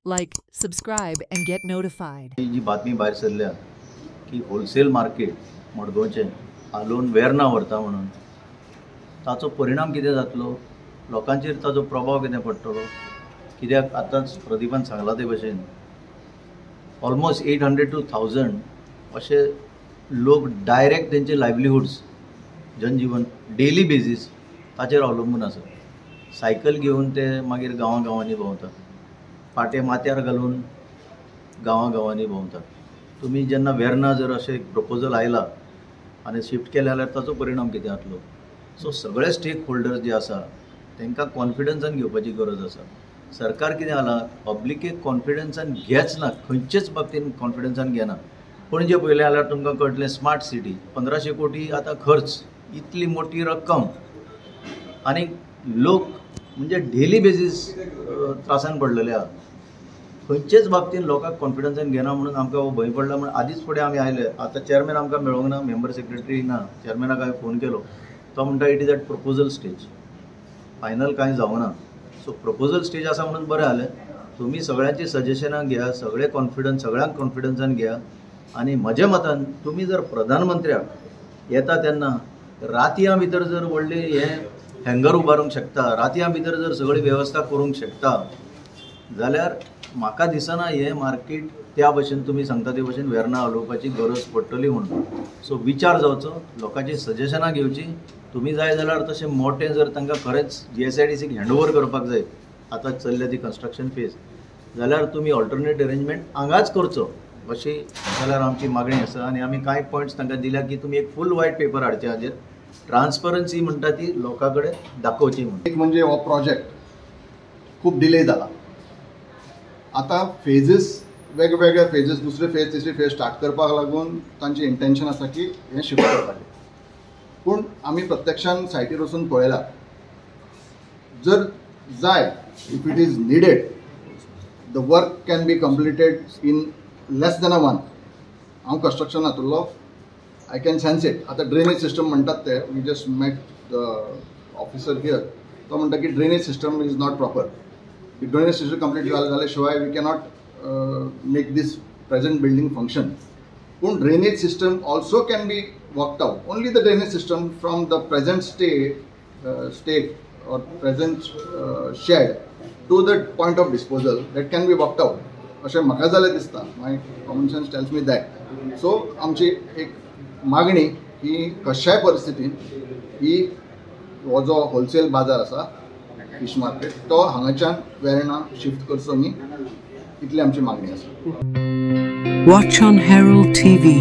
Like, subscribe and get notified. जी बातमी भायर सरल्या की होलसेल मार्केट मडगांवचें हालोवन वेर्ना व्हरता म्हणून ताचो परिणाम कितें जातलो, लोकांचेर ताचो प्रभाव कितें पडटलो, कित्याक आतांच प्रदीपान सांगला ते भशेन ऑलमोस्ट 800 to 1000 अशे लोक डायरेक्ट तेंचे लायव्हलीहुड्स जनजीवन डेली बेजीस ताचेर अवलंबून आसा. सायकल घेवन ते मागीर गांवांनी भोंवतात, पाटे माथ्यार घालून गांवांनी भोंवतात. तुमी जेन्ना वेर्ना जर अशें प्रपोजल आयला आनी शिफ्ट केले जाल्यार ताचो परिणाम कितें जातलो. सो सगळे स्टेक होल्डर्स जे आसा तांकां कॉन्फिडन्सान घेवपाची गरज आसा. सरकार कितें जाला, पब्लिकेक कॉन्फिडन्सान घेच ना, खंयचेच बाबतीन कॉन्फिडन्सान घेना. पणजे पळयलें जाल्यार तुमकां कळटलें स्मार्ट सिटी 1500 कोटी आतां खर्च, इतली मोठी रक्कम आनी लोक म्हणजे डेली बेजीस त्रासान पडलेले आहा. खंयचेच बाबतीन लोकांक कॉन्फिडन्सान घेना म्हणून आमकां हो भंय पडला. म्हणून आदीच फुडें आमी आयले. आतां चेअरमॅन आमकां मेळोंक ना, मेंबर सेक्रेटरी ना. चेअरमॅनाक हांवें फोन केलो, तो म्हणटा it is at proposal stage, final कांय जावं ना. सो प्रपोजल स्टेज आसा म्हणून बरें जालें. तुमी सगळ्यांची सजेशनां घेया, सगळ्यांक कॉन्फिडन्सान घेया. आनी म्हज्या मतान तुमी जर प्रधानमंत्र्याक येता तेन्ना रातयां भितर जर व्हडली हँगर उबारूंक शकता, रातयां भितर जर सगळी वेवस्था करूंक शकता जाल्यार म्हाका दिसना हे मार्केट त्या भशेन तुमी सांगता ते भशेन वेर्ना हालोवपाची गरज पडटली म्हणून. सो विचार जावचो, लोकांची सजेशनां घेवची. तुमी जाय जाल्यार तशें मोठें जर तांकां खरेंच GSIDCक हँडओवर करपाक जाय, आतां चल्ल्या ती कन्स्ट्रक्शन फेज, जाल्यार तुमी ऑल्टरनेट अरेंजमेंट हांगाच करचो अशी जाल्यार आमची मागणी आसा. आनी आमी कांय पॉयंट्स तांकां दिल्या की तुमी एक फूल व्हायट पेपर हाडचे, हाजेर ट्रान्सपरन्सी म्हणटा ती लोकां कडेन दाखोवची म्हणून. एक म्हणजे हो प्रोजेक्ट खूप डिले जाला. आता फेजीस वेगवेगळे फेजीस, दुसरे फेज तिसरे फेज स्टार्ट करपाक लागून तांची इंटेंशन आसा की हे शिफ्ट करपाचें. पूण आमी प्रत्यक्षान सायटीर वचून पळयला, जर जाय if it is needed the work can be completed in less than a month. हांव कन्स्ट्रक्शन हातुरलो, आय कॅन सेन्स इट. आता ड्रेनेज सिस्टम म्हणटात ते, we just met the officer here, तो म्हणटा की drainage system is not proper. Drainage system complete जाल्या शिवाय we cannot make this present building function. पूण drainage system also can be worked out. Only the drainage system from the present state or present shed to the point of disposal that can be worked out. अशें म्हाका जाल्यार दिसता. My common sense tells me that. So आमची एक मागणी की कशाय परिस्थितीन ही हो जो होलसेल बाजार आसा फिश मार्केट तो हांगाच्यान वेर्ना शिफ्ट करचो न्ही, इतली आमची मागणी आसा. Watch on Herald TV.